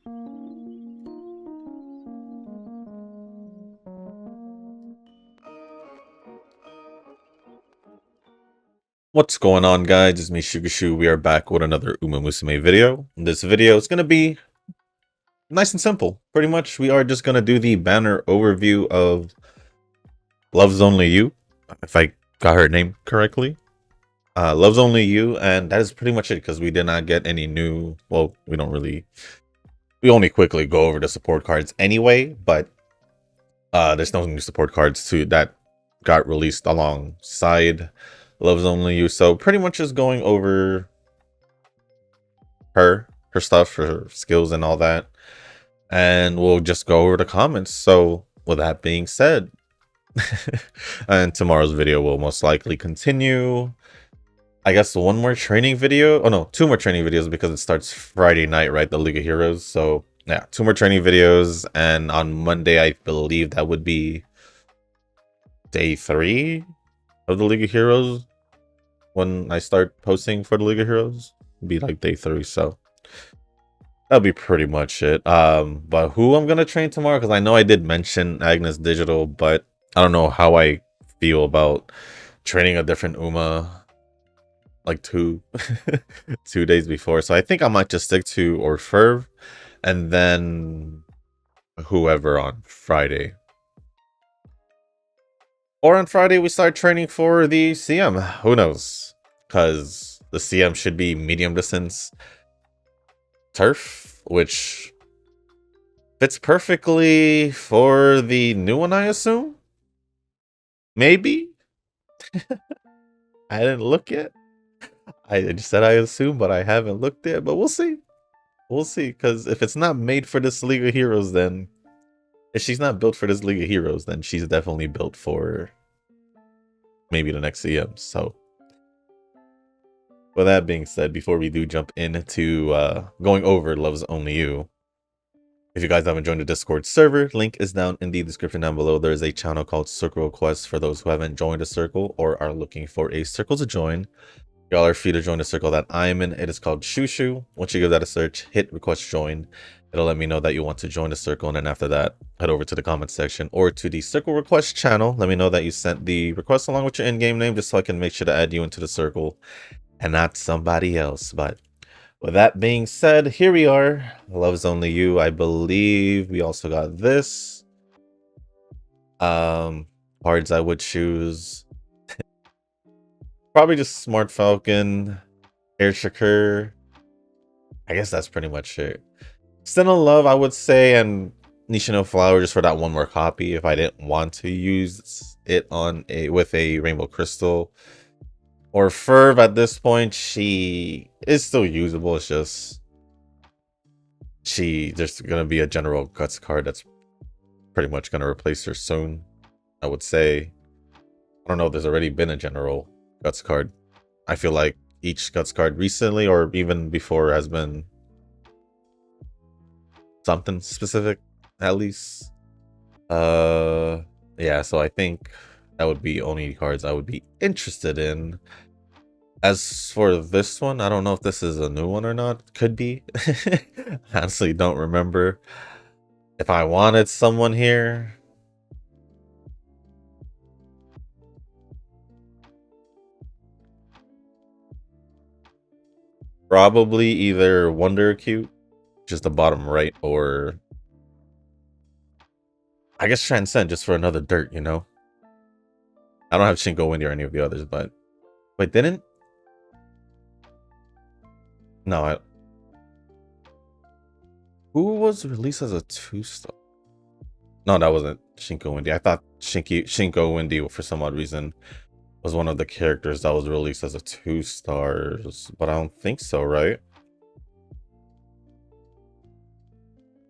What's going on, guys? It's me, Shugashu. We are back with another Musume video. This video is going to be nice and simple. Pretty much, we are just going to do the banner overview of Love's Only You, if I got her name correctly. Love's Only You, and that is pretty much it, because we did not get any new... Well, we only quickly go over the support cards anyway, but there's no new support cards that got released alongside Love's Only You, so pretty much just going over her stuff, her skills and all that, and we'll just go over the comments. So with that being said, and tomorrow's video will most likely continue. I guess one more training video. Oh no, two more training videos, because it starts Friday night, right? The League of Heroes. So yeah, two more training videos, and on Monday I believe that would be day 3 of the League of Heroes. When I start posting for the League of Heroes, it'd be like day 3, so that'll be pretty much it. But who I'm gonna train tomorrow, because I know I did mention Agnes Digital, but I don't know how I feel about training a different Uma like two days before. So I think I might just stick to Orferv and then whoever on Friday. Or on Friday, we start training for the CM. Who knows? Because the CM should be medium distance turf, which fits perfectly for the new one, I assume? Maybe? I didn't look yet. I just said I assume, but I haven't looked yet. But we'll see. We'll see. Because if it's not made for this League of Heroes, then... If she's not built for this League of Heroes, then she's definitely built for maybe the next CM. So, with that being said, before we do jump into going over Love's Only You, if you guys haven't joined the Discord server, link is down in the description down below. There is a channel called Circle Requests for those who haven't joined a circle or are looking for a circle to join. Y'all are free to join the circle that I'm in. It is called Shushu. Once you give that a search, hit request join. It'll let me know that you want to join the circle, and then after that, head over to the comment section or to the circle request channel. Let me know that you sent the request along with your in-game name, just so I can make sure to add you into the circle and not somebody else. But with that being said, here we are. Love's Only You. I believe we also got this. Cards I would choose. Probably just Smart Falcon, Air Shakur. I guess that's pretty much it. Sinnoh Love, I would say, and Nishino Flower, just for that one more copy if I didn't want to use it on with a Rainbow Crystal. Or Ferv, at this point, she is still usable. It's just there's gonna be a general Guts card that's pretty much gonna replace her soon, I would say. I don't know if there's already been a general Guts card. I feel like each Guts card recently or even before has been something specific, at least. Yeah, so I think that would be only cards I would be interested in. As for this one, I don't know if this is a new one or not. Could be. Honestly, don't remember. If I wanted someone here, probably either Wonder Acute, just the bottom right, or I guess Transcend, just for another dirt, you know? I don't have Shinko Windy or any of the others, but... Wait, didn't? No, who was released as a 2-star? No, that wasn't Shinko Windy. I thought Shinko Windy, for some odd reason, was one of the characters that was released as a 2-stars, but I don't think so, right?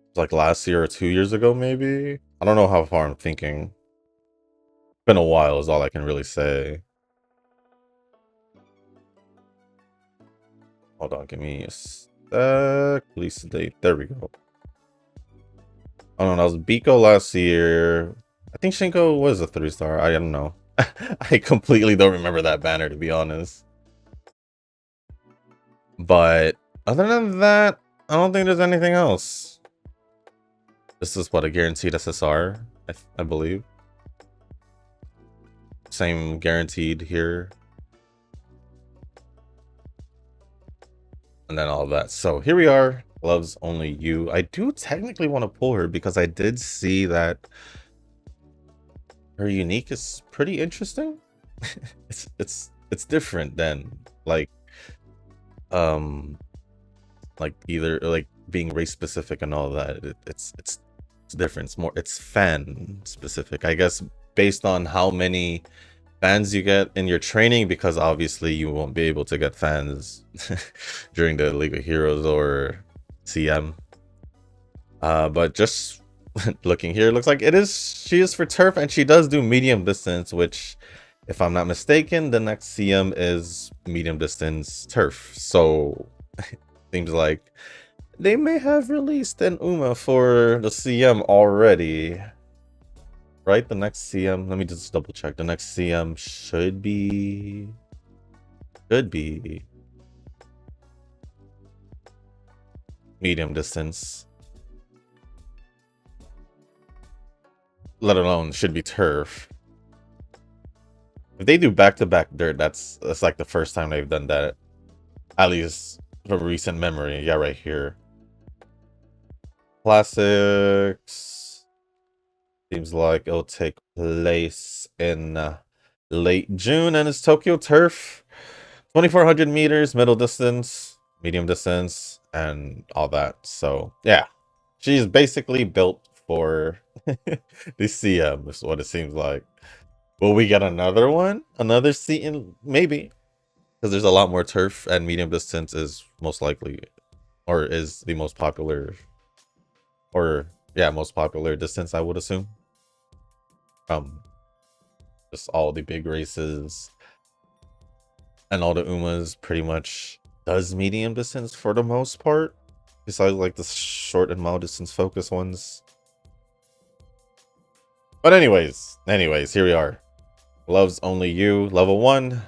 It's like last year or 2 years ago, maybe? I don't know how far I'm thinking. It's been a while is all I can really say. Hold on, give me a sec. Release date. There we go. Oh no, that was Biko last year. I think Shinko was a 3-star. I don't know. I completely don't remember that banner, to be honest. But other than that, I don't think there's anything else. This is what, a guaranteed SSR, I believe. Same guaranteed here. And then all that. So here we are. Loves Only You. I do technically want to pull her because I did see that her unique is pretty interesting. it's different than like either like being race specific and all that. It's different. It's fan specific, I guess, based on how many fans you get in your training, because obviously you won't be able to get fans during the League of Heroes or CM. But just looking here, it looks like she is for turf, and she does do medium distance, which, if I'm not mistaken, the next CM is medium distance turf. So seems like they may have released an UMA for the CM already. Right? The next CM, let me just double check. The next CM should be medium distance. Let alone should be turf. If they do back-to-back dirt, that's like the first time they've done that. At least for recent memory. Yeah, right here. Classics. Seems like it'll take place in late June, and it's Tokyo Turf. 2,400 meters, middle distance, medium distance, and all that. So yeah, she's basically built for the CM, is what it seems like. Will we get another one? Another CM? Maybe. Because there's a lot more turf, and medium distance is most likely, or is the most popular, or yeah, most popular distance, I would assume. Just all the big races and all the UMAs pretty much does medium distance for the most part, besides like the short and mild distance focus ones. But anyways, here we are. Loves Only You, level 1.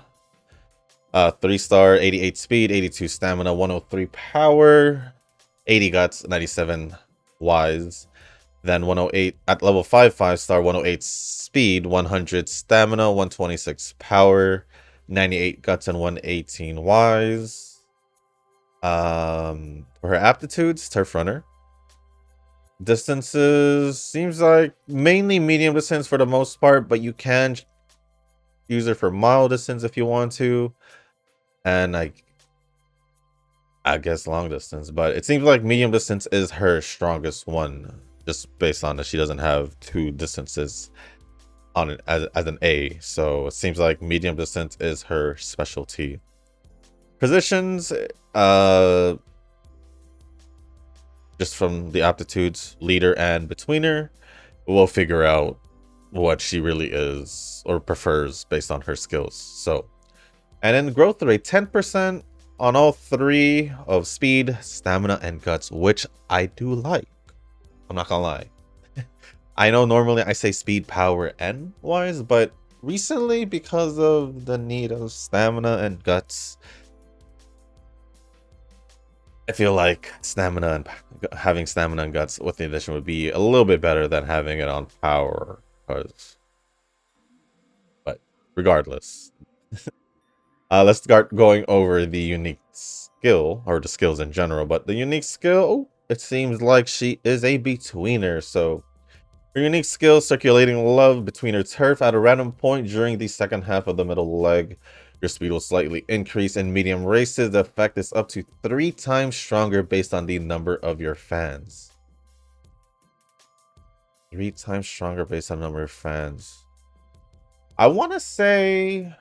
3-star, 88 speed, 82 stamina, 103 power, 80 guts, 97 wise. Then 108 at level 5, 5-star, 108 speed, 100 stamina, 126 power, 98 guts, and 118 wise. For her aptitudes, turf runner. Distances seems like mainly medium distance for the most part, but you can use her for mile distance if you want to, and I guess long distance. But it seems like medium distance is her strongest one, just based on that she doesn't have two distances on it as an A. So it seems like medium distance is her specialty. Positions, just from the aptitudes, leader and betweener, we'll figure out what she really is or prefers based on her skills. So, and then growth rate, 10% on all three of speed, stamina, and guts, which I do like. I'm not gonna lie. I know normally I say speed, power, and wise, but recently, because of the need of stamina and guts, I feel like having stamina and guts with the addition would be a little bit better than having it on power. But regardless, let's start going over the unique skill, or the skills in general. But the unique skill, it seems like she is a betweener. So her unique skill, circulating love between her turf at a random point during the second half of the middle leg. Your speed will slightly increase in medium races. The effect is up to 3 times stronger based on the number of your fans. 3 times stronger based on the number of fans. I want to say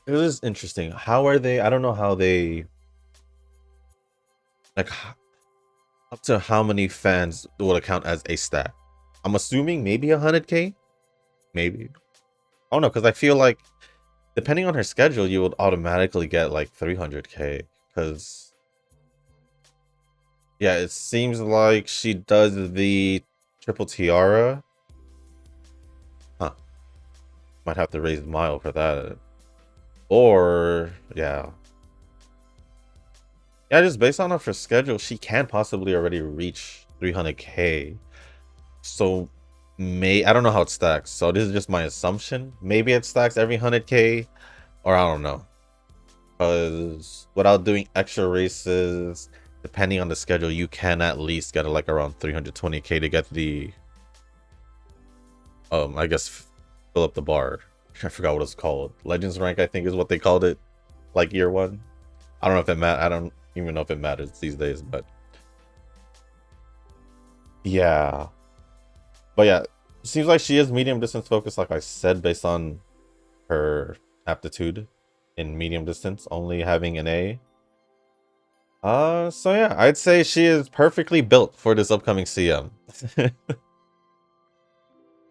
it is interesting. How are they? I don't know how they, like, up to how many fans will it count as a stat? I'm assuming maybe 100k, maybe. I don't know, because I feel like depending on her schedule, you would automatically get like 300k. Because yeah, it seems like she does the triple tiara. Huh. Might have to raise mile for that. Or yeah, just based on her schedule, she can possibly already reach 300k. So I don't know how it stacks. So this is just my assumption. Maybe it stacks every 100k, or I don't know. Because without doing extra races, depending on the schedule, you can at least get like around 320k to get the I guess fill up the bar. I forgot what it's called. Legends rank, I think, is what they called it, like year one. I don't know if it I don't even know if it matters these days, but yeah. But yeah, seems like she is medium distance focused, like I said, based on her aptitude in medium distance, only having an A. So yeah, I'd say she is perfectly built for this upcoming CM.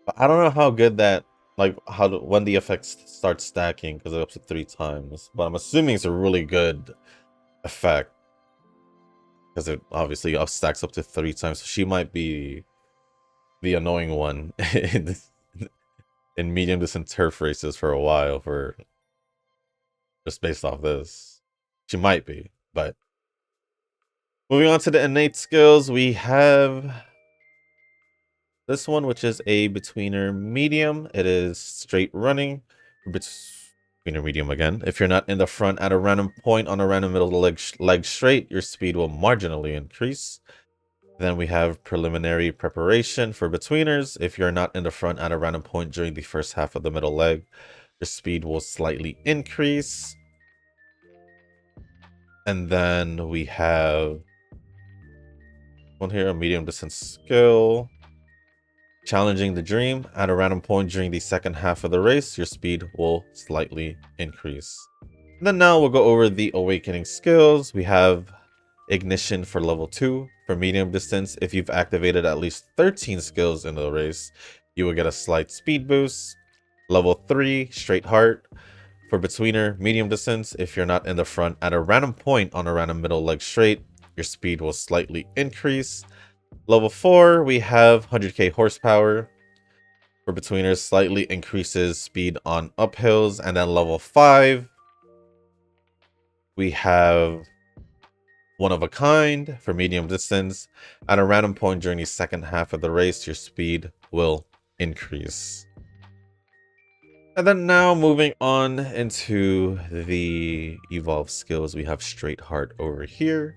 But I don't know how good that, like, when the effects start stacking, because it's up to 3 times. But I'm assuming it's a really good effect, because it obviously stacks up to 3 times. So she might be the annoying one in medium distance turf races for a while, for just based off this. She might be, but moving on to the innate skills, we have this one, which is a betweener medium. It is straight running. Betweener medium again. If you're not in the front at a random point on a random middle leg straight, your speed will marginally increase. Then we have preliminary preparation for betweeners. If you're not in the front at a random point during the first half of the middle leg, your speed will slightly increase. And then we have one here, a medium distance skill. Challenging the dream. At a random point during the second half of the race, your speed will slightly increase. And then now we'll go over the awakening skills. We have ignition for level 2. For medium distance, if you've activated at least 13 skills in the race, you will get a slight speed boost. Level 3, straight heart. For betweener, medium distance, if you're not in the front at a random point on a random middle leg straight, your speed will slightly increase. Level 4, we have 100k horsepower. For betweeners, slightly increases speed on uphills. And then level 5, we have one of a kind. For medium distance, at a random point during the second half of the race, your speed will increase. And then now moving on into the evolved skills, we have straight heart over here.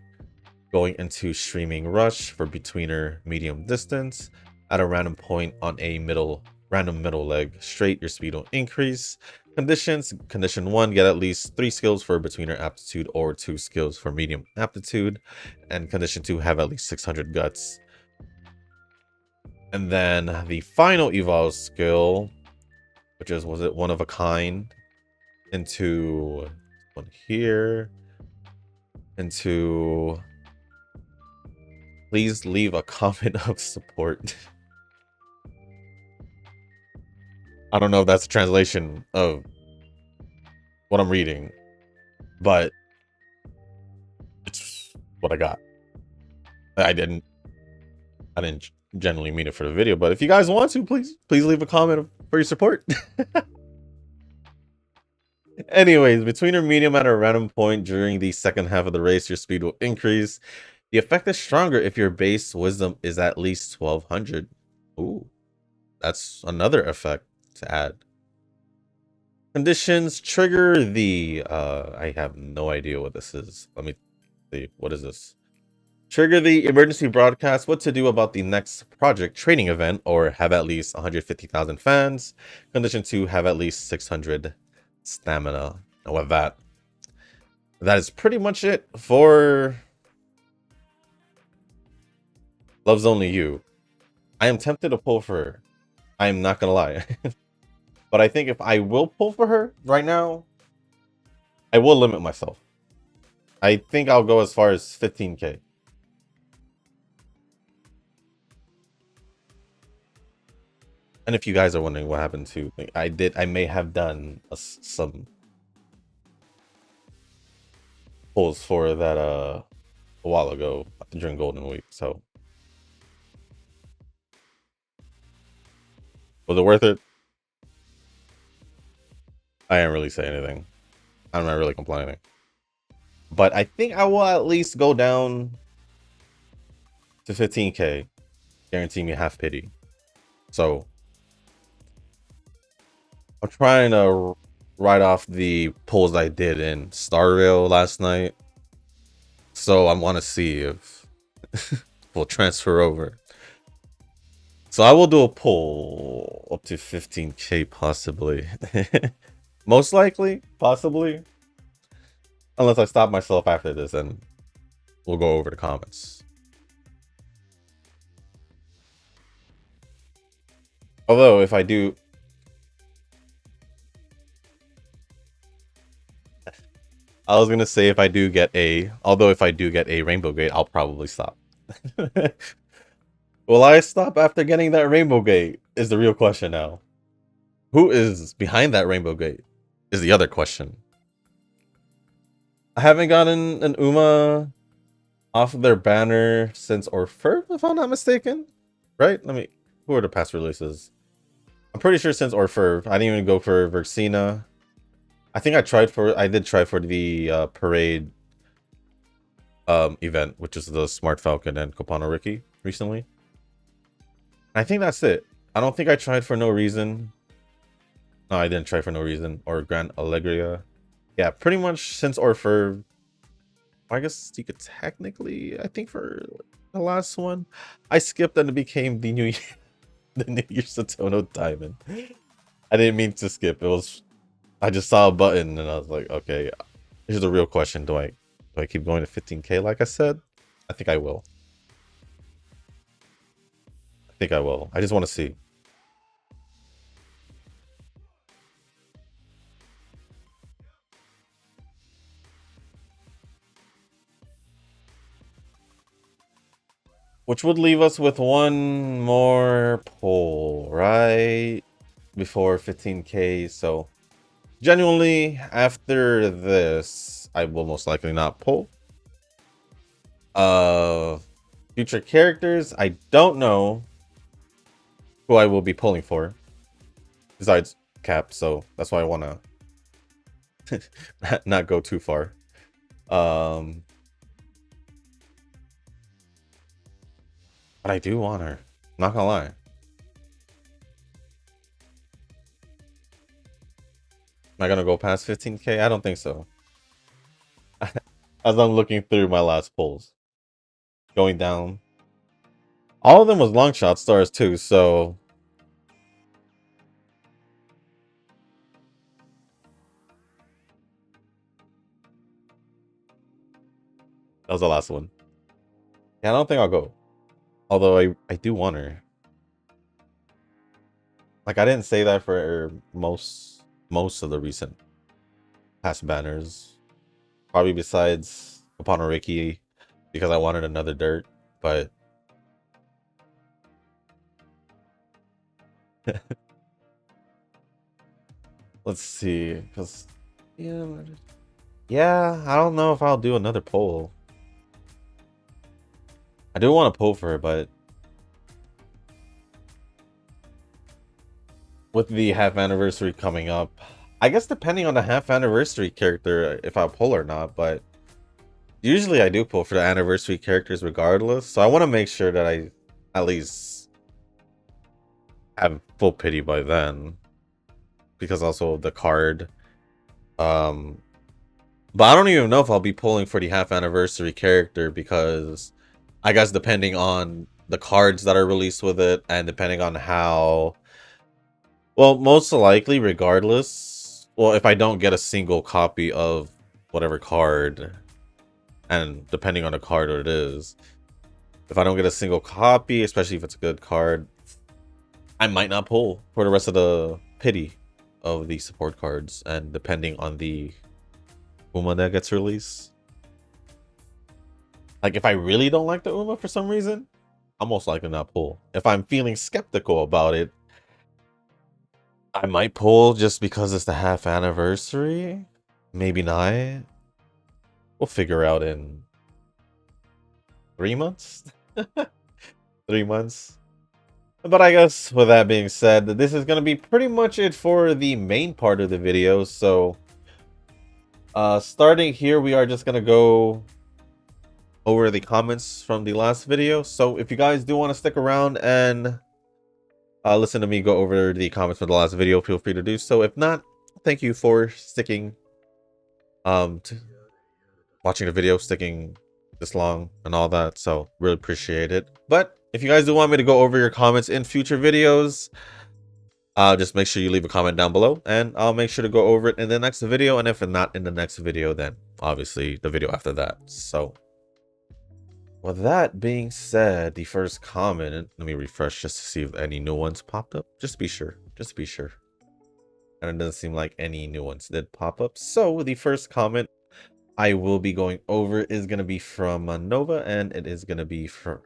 Going into streaming rush for betweener medium distance. At a random point on a random middle leg straight, your speed will increase. Conditions: condition 1, get at least 3 skills for betweener aptitude or 2 skills for medium aptitude. And condition 2, have at least 600 guts. And then the final evolved skill, which is, was it one of a kind, into one here, into please leave a comment of support. I don't know if that's a translation of what I'm reading, but it's what I got. I didn't generally mean it for the video, but if you guys want to, please leave a comment for your support. Anyways, betweener medium at a random point during the second half of the race, your speed will increase. The effect is stronger if your base wisdom is at least 1200. Ooh, that's another effect to add. Conditions: trigger the I have no idea what this is. Let me see. What is this? Trigger the emergency broadcast, what to do about the next project training event, or have at least 150,000 fans. Condition 2, have at least 600 stamina. And with that is pretty much it for Love's Only You. I am tempted to pull for her. I am not gonna lie. But I think if I will pull for her right now, I will limit myself. I think I'll go as far as 15k. And if you guys are wondering what happened to, I may have done some pulls for that a while ago during Golden Week. So was it worth it? I didn't really say anything. I'm not really complaining. But I think I will at least go down to 15k, guarantee me half pity. So I'm trying to write off the pulls I did in Star Rail last night. So I want to see if we'll transfer over. So I will do a pull up to 15k possibly. Most likely, possibly. Unless I stop myself after this and we'll go over the comments. Although if I do... I was going to say if I do get a... Although if I do get a Rainbow Gate, I'll probably stop. Will I stop after getting that Rainbow Gate? Is the real question now. Who is behind that Rainbow Gate? Is the other question. I haven't gotten an Uma off of their banner since Orfurv, if I'm not mistaken. Right? Who are the past releases? I'm pretty sure since Orfurv. I didn't even go for Verxina. I think I did try for the parade event, which is the Smart Falcon and Kopano Ricky recently. I think that's it. I don't think I tried for No Reason. No, I didn't try for No Reason. Or Grand Allegria. Yeah, pretty much since Orfurv. I guess you could technically, I think for the last one, I skipped and it became the New Year, the New Year's Satono Diamond. I didn't mean to skip. I just saw a button and I was like, okay, here's the real question. Do I keep going to 15k like I said? I think I will. I just want to see. Which would leave us with one more pull, right? Before 15k. So genuinely, after this, I will most likely not pull. Future characters, I don't know who I will be pulling for. Besides Cap, so that's why I want to not go too far. But I do want her. Not gonna lie. Am I gonna go past 15k? I don't think so. As I'm looking through my last pulls. Going down. All of them was long shot stars too, so... That was the last one. Yeah, I don't think I'll go. Although I do want her. Like, I didn't say that for most of the recent past banners. Probably besides Kopano Ricky, because I wanted another dirt, but... Let's see, because... Yeah, I don't know if I'll do another poll. I do want to pull for her, but with the half anniversary coming up, I guess depending on the half anniversary character, if I'll pull or not, but usually I do pull for the anniversary characters regardless. So I want to make sure that I at least have full pity by then, because also the card. But I don't even know if I'll be pulling for the half anniversary character, because I guess depending on the cards that are released with it, and depending on how... Well, most likely, regardless... Well, if I don't get a single copy of whatever card, and depending on the card it is, if I don't get a single copy, especially if it's a good card, I might not pull for the rest of the pity of the support cards, and depending on the Uma that gets released. Like, if I really don't like the Uma for some reason, I'll most likely not pull. If I'm feeling skeptical about it, I might pull just because it's the half anniversary. Maybe not. We'll figure out in 3 months. 3 months. But I guess with that being said, this is going to be pretty much it for the main part of the video. So starting here, we are just going to go over the comments from the last video. So if you guys do want to stick around and listen to me go over the comments from the last video, feel free to do so. If not, thank you for sticking to watching the video, sticking this long and all that. So really appreciate it. But if you guys do want me to go over your comments in future videos, just make sure you leave a comment down below and I'll make sure to go over it in the next video. And if not in the next video, then obviously the video after that. So with that being said, the first comment, let me refresh just to see if any new ones popped up. Just to be sure. And it doesn't seem like any new ones did pop up. So the first comment I will be going over is going to be from Nova, and it is going to be from...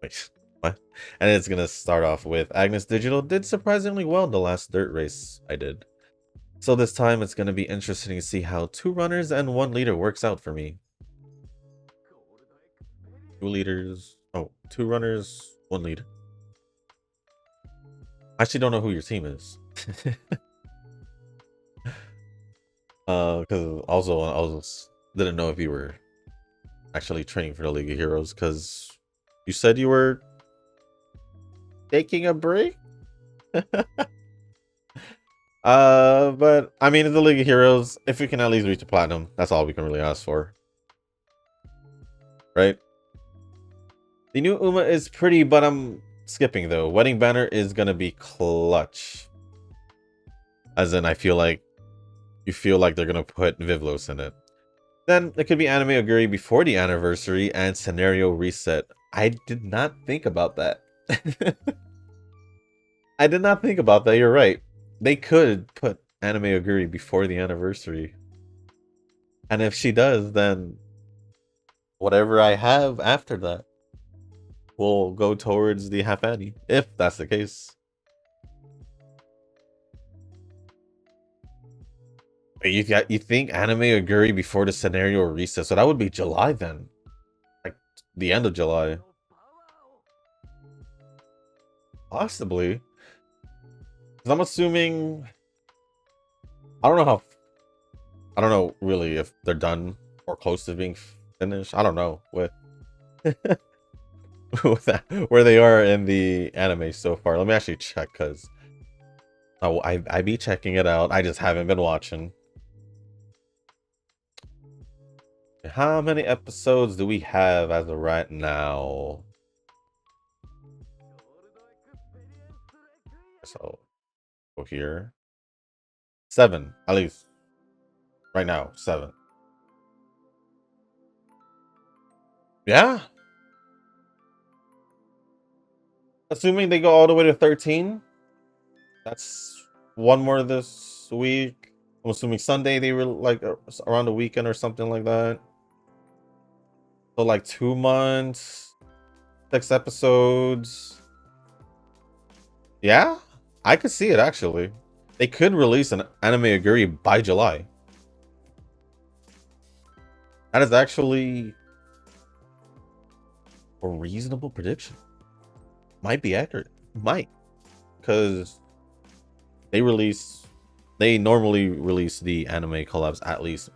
Wait, what? And it's going to start off with Agnes Digital did surprisingly well the last dirt race I did. So this time it's going to be interesting to see how 2 runners and 1 leader works out for me. 2 leaders. Oh, 2 runners, 1 leader. I actually don't know who your team is. Because also I also didn't know if you were actually training for the League of Heroes, because you said you were taking a break. But I mean, it's the League of Heroes. If we can at least reach the platinum, that's all we can really ask for, right? The new Uma is pretty, but I'm skipping though. Wedding Banner is gonna be clutch, as in I feel like you feel like they're gonna put Vivlos in it. Then it could be Anime Oguri before the anniversary and Scenario Reset. I did not think about that. I did not think about that. You're right. They could put Anime Oguri before the anniversary. And if she does, then whatever I have after that will go towards the half Annie, if that's the case. You think Anime Oguri before the Scenario Reset? So that would be July then, like the end of July, possibly. Because I'm assuming, I don't know really if they're done or close to being finished. I don't know with with that, where they are in the anime so far. Let me actually check, because I be checking it out. I just haven't been watching. How many episodes do we have as of right now? So go here. 7, at least. Right now, 7. Yeah. Assuming they go all the way to 13. That's 1 more this week. I'm assuming Sunday they were like around the weekend or something like that. So like 2 months, 6 episodes. Yeah, I could see it actually. They could release an Anime Oguri by July. That is actually a reasonable prediction. Might be accurate. Might. Because they normally release the anime collabs at least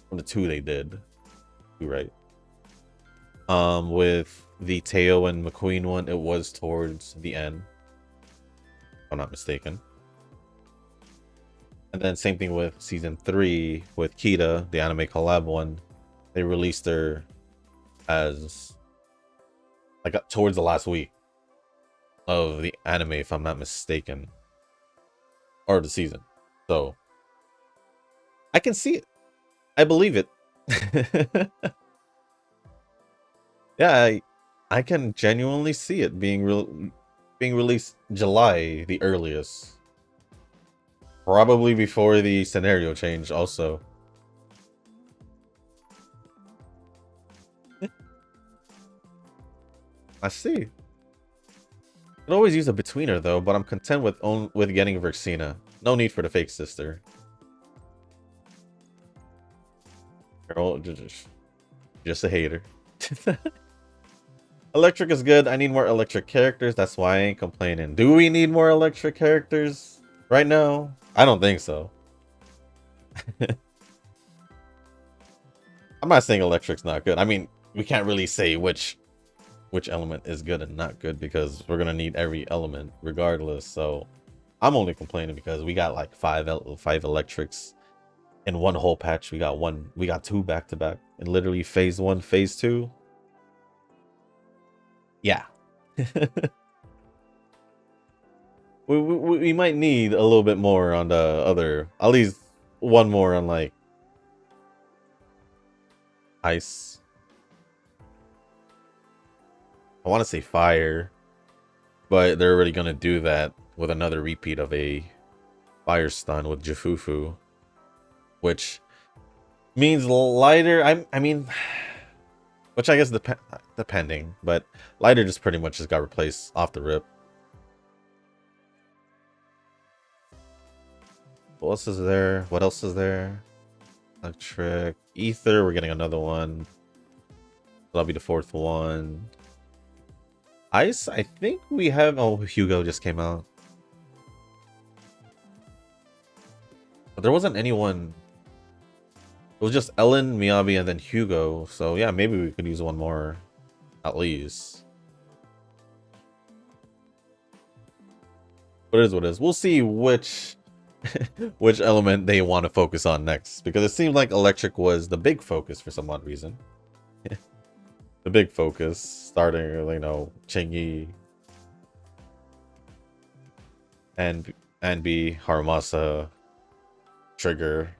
from the 2 they did. Right. With the Teo and McQueen one, it was towards the end, if I'm not mistaken. And then same thing with season 3 with Kita, the anime collab one. They released her as like towards the last week of the anime, if I'm not mistaken, or the season. So I can see it. I believe it. Yeah, I can genuinely see it being released July, the earliest. Probably before the scenario change also. I see. Could always use a betweener though, but I'm content with getting Verxina. No need for the fake sister. Girl, just a hater. Electric is good. I need more electric characters. That's why I ain't complaining. Do we need more electric characters right now? I don't think so. I'm not saying electric's not good. I mean, we can't really say which element is good and not good because we're gonna need every element regardless. So I'm only complaining because we got like five electrics in one whole patch. We got two back to back, and literally phase one, phase two. Yeah. we might need a little bit more on the other, at least one more on like ice. I want to say fire, but they're already gonna do that with another repeat of a fire stun with Jifufu, which means lighter. I mean, which I guess depending, but lighter just pretty much just got replaced off the rip. What else is there? What else is there? Electric, ether. We're getting another one. That'll be the fourth one. Ice. I think we have. Oh, Hugo just came out. But there wasn't anyone. It was just Ellen, Miyabi, and then Hugo. So yeah, maybe we could use one more, at least. But it is what it is. We'll see which which element they want to focus on next, because it seemed like electric was the big focus for some odd reason. The big focus, starting, you know, Chingy and B, Haramasa, Trigger.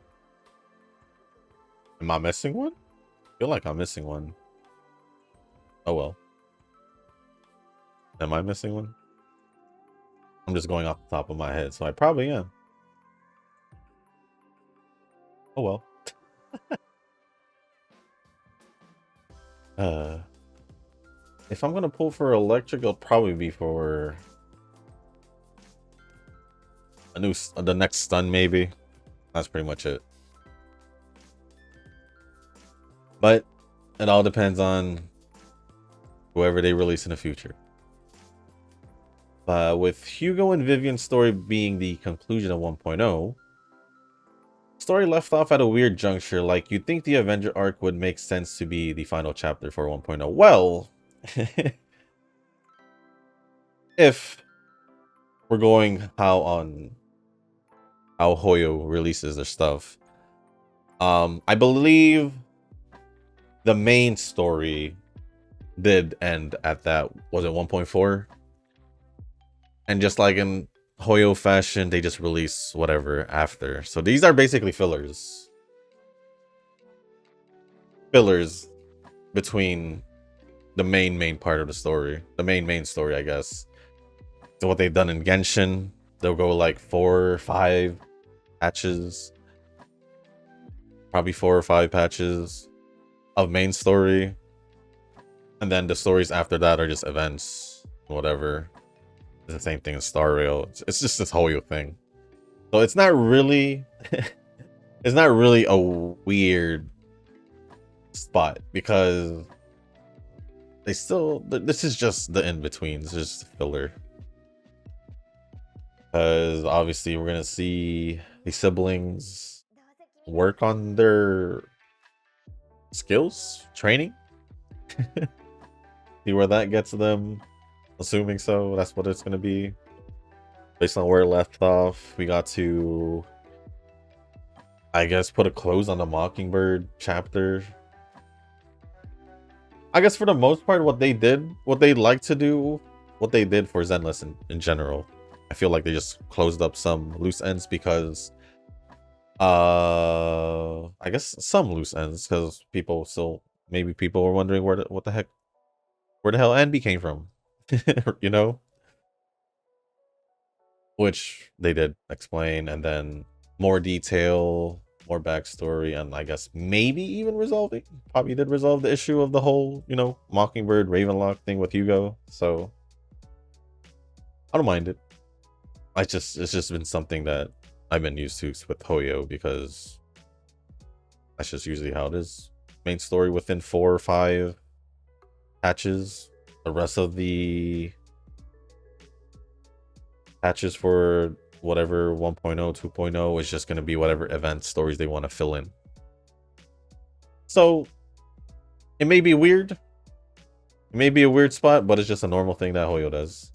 Am I missing one? I feel like I'm missing one. Oh well. Am I missing one? I'm just going off the top of my head, so I probably am. Oh well. If I'm gonna pull for electric, it'll probably be for the next stun, maybe. That's pretty much it. But it all depends on whoever they release in the future. With Hugo and Vivian's story being the conclusion of 1.0, story left off at a weird juncture. Like, you'd think the Avenger arc would make sense to be the final chapter for 1.0. Well, if we're going how Hoyo releases their stuff, I believe the main story did end at that, was it 1.4? And just like in Hoyo fashion, they just release whatever after. So these are basically fillers. Fillers between the main part of the story. The main story, I guess. So what they've done in Genshin, they'll go like 4 or 5 patches. Probably 4 or 5 patches of main story. And then the stories after that are just events, whatever. It's the same thing in Star Rail. It's just this whole thing. So it's not really it's not really a weird spot, because they still, this is just the in-between. It's just filler. Because obviously we're gonna see the siblings work on their skills, training. See where that gets them. Assuming so, that's what it's gonna be. Based on where it left off, we got to, I guess, put a close on the Mockingbird chapter. I guess for the most part, what they did, what they like to do, what they did for Zenless in general, I feel like they just closed up some loose ends, because I guess some loose ends, because people still, maybe people were wondering where the hell Envy came from. You know, which they did explain, and then more detail, more backstory, and I guess maybe even probably did resolve the issue of the whole, you know, Mockingbird Ravenlock thing with Hugo. So I don't mind it. It's just been something that I've been used to with Hoyo, because that's just usually how it is. Main story within 4 or 5 patches. The rest of the patches for whatever 1.0, 2.0 is just going to be whatever event stories they want to fill in. So it may be weird. It may be a weird spot, but it's just a normal thing that Hoyo does.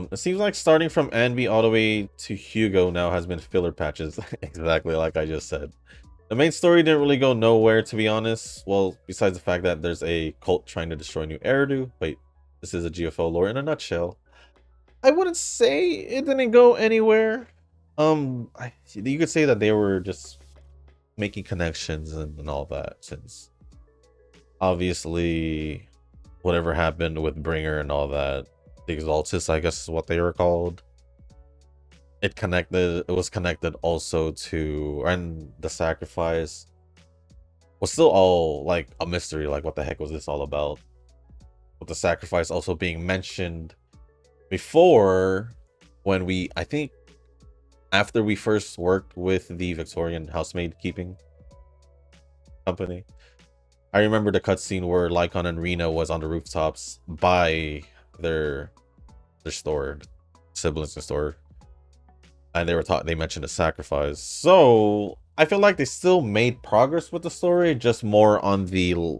It seems like starting from Anby all the way to Hugo now has been filler patches. Exactly like I just said. The main story didn't really go nowhere, to be honest. Well, besides the fact that there's a cult trying to destroy New Eridu. Wait, this is a GFO lore in a nutshell. I wouldn't say it didn't go anywhere. You could say that they were just making connections and all that, since obviously whatever happened with Bringer and all that, the Exaltus, I guess is what they were called. It was connected also to, and the sacrifice was still all like a mystery, like what the heck was this all about? With the sacrifice also being mentioned before, when I think after we first worked with the Victorian housemaid keeping company. I remember the cutscene where Lycon and Rena was on the rooftops by their store, siblings in store, and they mentioned a sacrifice. So I feel like they still made progress with the story, just more on the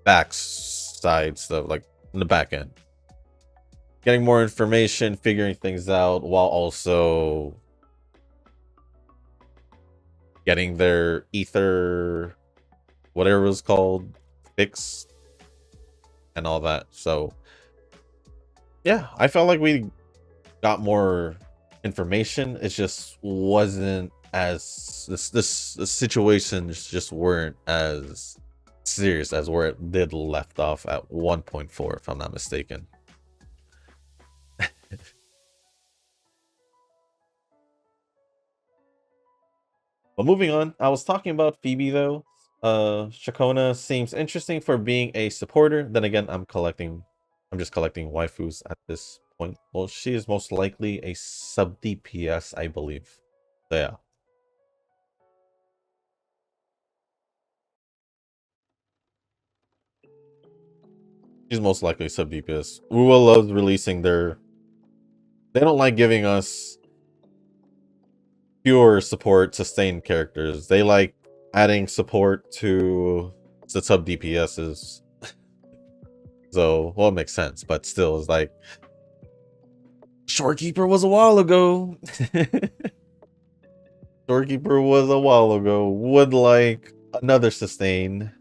back side stuff, like in the back end. Getting more information, figuring things out, while also getting their ether, whatever it was called, fixed and all that. So yeah, I felt like we got more information. It just wasn't as the situations just weren't as serious as where it did left off at 1.4, if I'm not mistaken. But moving on, I was talking about Phoebe though. Shakona seems interesting for being a supporter. Then again, I'm just collecting waifus at this point. Well, she is most likely a sub DPS, I believe. So yeah. She's most likely sub DPS. Uwa loves releasing they don't like giving us pure support sustained characters. They like adding support to the sub DPSs. So, well, it makes sense, but still, it's like Shorekeeper was a while ago. Shorekeeper was a while ago. Would like another sustain.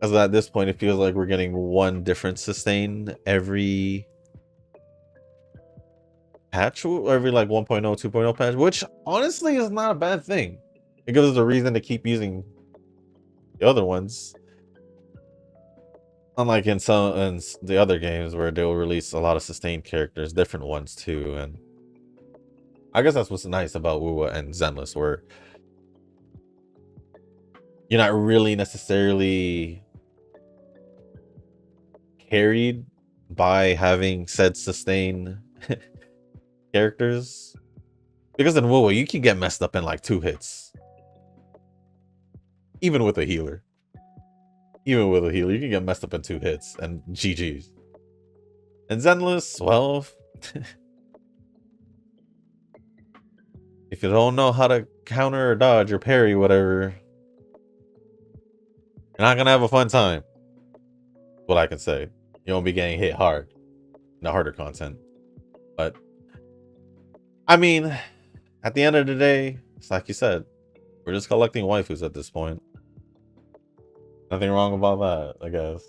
As at this point, it feels like we're getting one different sustain every patch, or every like 1.0, 2.0 patch, which honestly is not a bad thing. It gives us a reason to keep using the other ones. Unlike in the other games where they'll release a lot of sustained characters, different ones too, and I guess that's what's nice about Wuwa and Zenless, where you're not really necessarily carried by having said sustain characters. Because in Wuwa, you can get messed up in like 2 hits. Even with a healer. Even with a healer, you can get messed up in 2 hits and GG's. And Zenless, well, if you don't know how to counter or dodge or parry, whatever, you're not gonna have a fun time. What I can say. You won't be getting hit hard in the harder content. But I mean, at the end of the day, it's like you said, we're just collecting waifus at this point. Nothing wrong about that, I guess.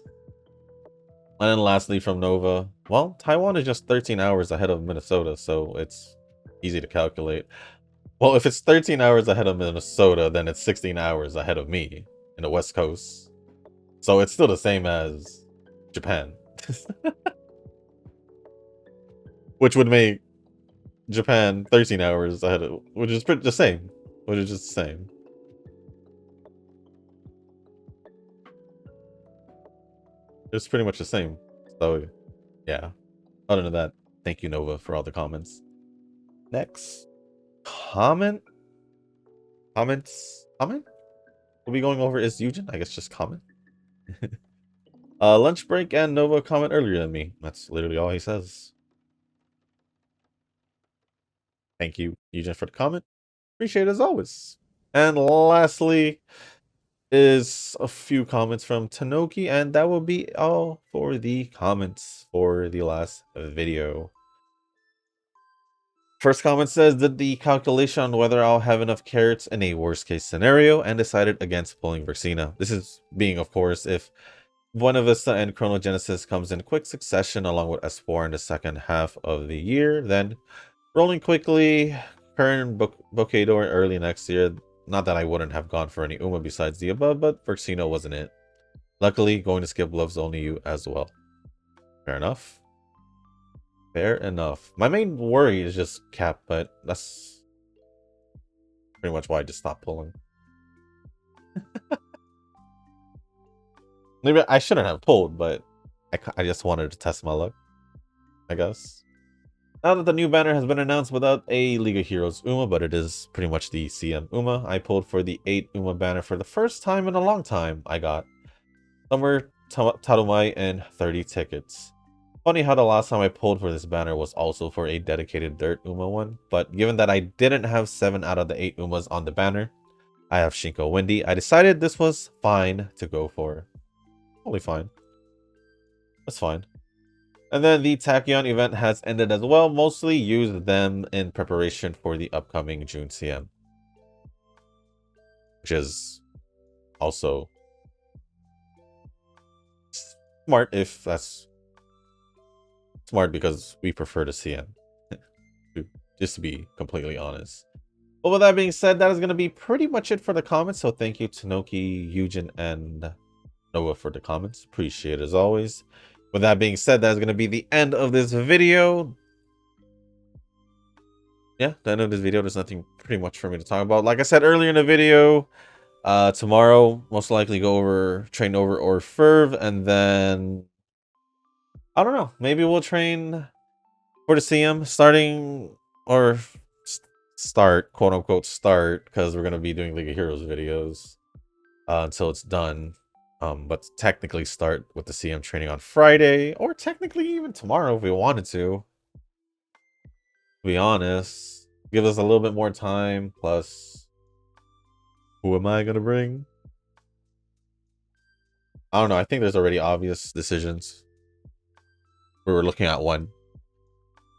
And then lastly from Nova, well, Taiwan is just 13 hours ahead of Minnesota, so it's easy to calculate. Well, if it's 13 hours ahead of Minnesota, then it's 16 hours ahead of me in the West Coast. So it's still the same as Japan. Which would make Japan 13 hours ahead of, which is pretty the same. Which is just the same. It's pretty much the same. So yeah. Other than that, thank you, Nova, for all the comments. Next. Comment? Comment? We'll be going over is Eugen? I guess just comment. Lunch break and Nova comment earlier than me. That's literally all he says. Thank you, Eugen, for the comment. Appreciate it as always. And lastly is a few comments from Tanoki, and that will be all for the comments for the last video. First comment says, did the calculation on whether I'll have enough carrots in a worst case scenario and decided against pulling Versina. This is being, of course, if Buena Vista and Chronogenesis comes in quick succession along with S4 in the second half of the year, then rolling quickly, Kern, Bokedo early next year. Not that I wouldn't have gone for any Uma besides the above, but Versino wasn't it. Luckily, going to skip Loves Only You as well. Fair enough. Fair enough. My main worry is just Cap, but that's pretty much why I just stopped pulling. Maybe I shouldn't have pulled, but I just wanted to test my luck, I guess. Now that the new banner has been announced without a League of Heroes Uma, but it is pretty much the CM Uma, I pulled for the 8 Uma banner for the first time in a long time. I got Summer, Tadomai, and 30 tickets. Funny how the last time I pulled for this banner was also for a dedicated Dirt Uma one, but given that I didn't have 7 out of the 8 Umas on the banner, I have Shinko Windy, I decided this was fine to go for. Totally fine. That's fine. And then the Tachyon event has ended as well. Mostly used them in preparation for the upcoming June CM. Which is also smart if that's smart because we prefer the CM. Just to be completely honest. But with that being said, that is going to be pretty much it for the comments. So thank you Tanoki, Eugen, and Noah for the comments. Appreciate it as always. With that being said, that's going to be the end of this video. Yeah, the end of this video. There's nothing pretty much for me to talk about. Like I said earlier in the video, tomorrow, most likely train over or Ferv, and then I don't know. Maybe we'll train for the CM starting or start, quote unquote, start, because we're going to be doing League of Heroes videos until it's done. But technically start with the CM training on Friday, or technically even tomorrow if we wanted to. To be honest, give us a little bit more time. Plus, who am I gonna bring? I don't know. I think there's already obvious decisions. We were looking at one.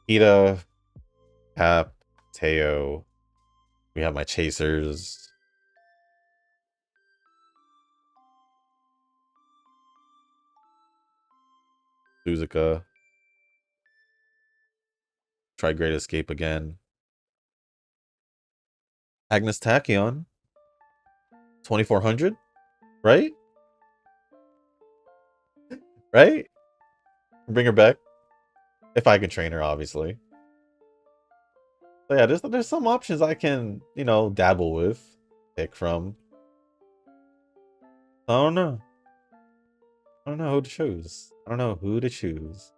Ida, Cap, Teo. We have my chasers. Suzuka. Try Great Escape again. Agnes Tachyon. 2400, right? Right? Bring her back. If I can train her, obviously. So yeah, there's some options I can, you know, dabble with, pick from. I don't know. I don't know who to choose. I don't know who to choose.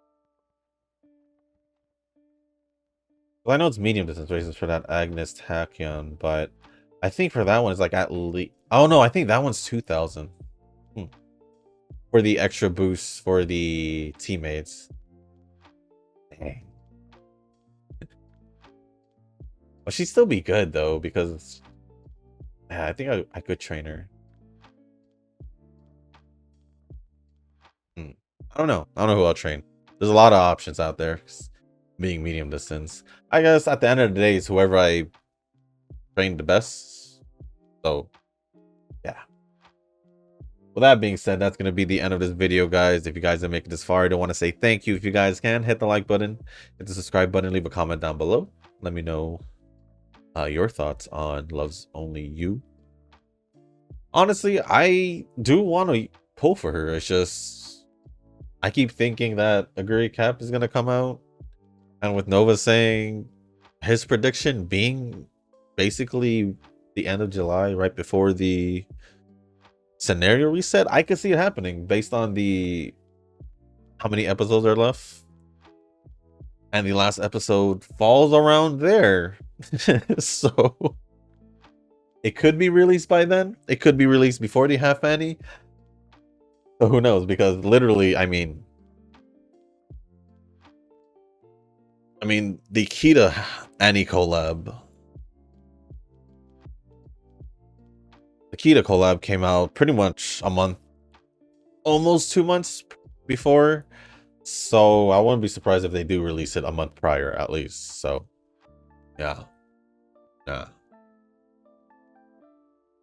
Well, I know it's medium distance races for that Agnes Tachyon, but I think for that one it's like at least. Oh no, I think that one's 2000. For the extra boost for the teammates. Dang. Well, she'd still be good though, because yeah, I think I could train her. I don't know. I don't know who I'll train. There's a lot of options out there. Being medium distance, I guess at the end of the day, it's whoever I train the best. So yeah. With that being said, that's going to be the end of this video, guys. If you guys didn't make it this far, I don't want to say thank you. If you guys can, hit the like button, hit the subscribe button, leave a comment down below. Let me know your thoughts on Loves Only You. Honestly, I do want to pull for her. It's just I keep thinking that a great Cap is going to come out. And with Nova saying his prediction being basically the end of July, right before the scenario reset, I could see it happening based on the how many episodes are left. And the last episode falls around there. So it could be released by then. It could be released before the half Annie. So who knows? Because literally, I mean, I mean, the Kita Annie collab. The Kita collab came out pretty much a month, almost 2 months before. So I wouldn't be surprised if they do release it a month prior at least. So yeah. Yeah.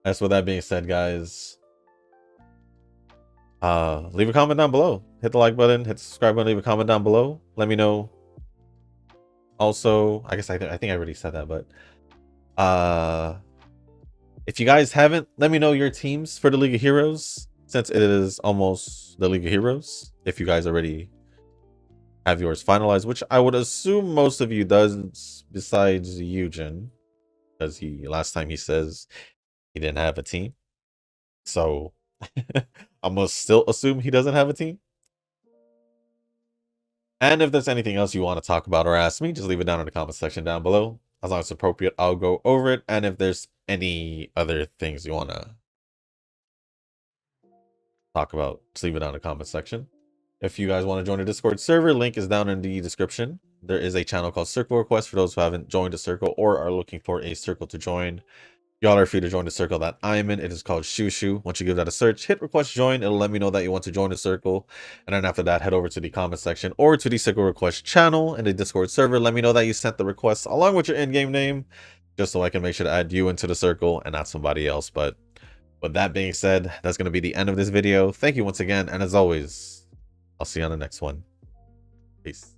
As with that being said, guys, leave a comment down below. Hit the like button, hit the subscribe button, leave a comment down below. Let me know. Also, I guess I think I already said that, but if you guys haven't, let me know your teams for the League of Heroes, since it is almost the League of Heroes. If you guys already have yours finalized, which I would assume most of you does, besides Eugen, because he last time he says he didn't have a team. So I'm gonna still assume he doesn't have a team. And if there's anything else you want to talk about or ask me, just leave it down in the comment section down below. As long as it's appropriate, I'll go over it. And if there's any other things you want to talk about, just leave it down in the comment section. If you guys want to join the Discord server, link is down in the description. There is a channel called Circle Request for those who haven't joined a circle or are looking for a circle to join. Y'all are free to join the circle that I'm in. It is called Shushu. Once you give that a search, hit request join. It'll let me know that you want to join the circle. And then after that, head over to the comment section or to the circle request channel in the Discord server. Let me know that you sent the request along with your in-game name, just so I can make sure to add you into the circle and not somebody else. But with that being said, that's going to be the end of this video. Thank you once again. And as always, I'll see you on the next one. Peace.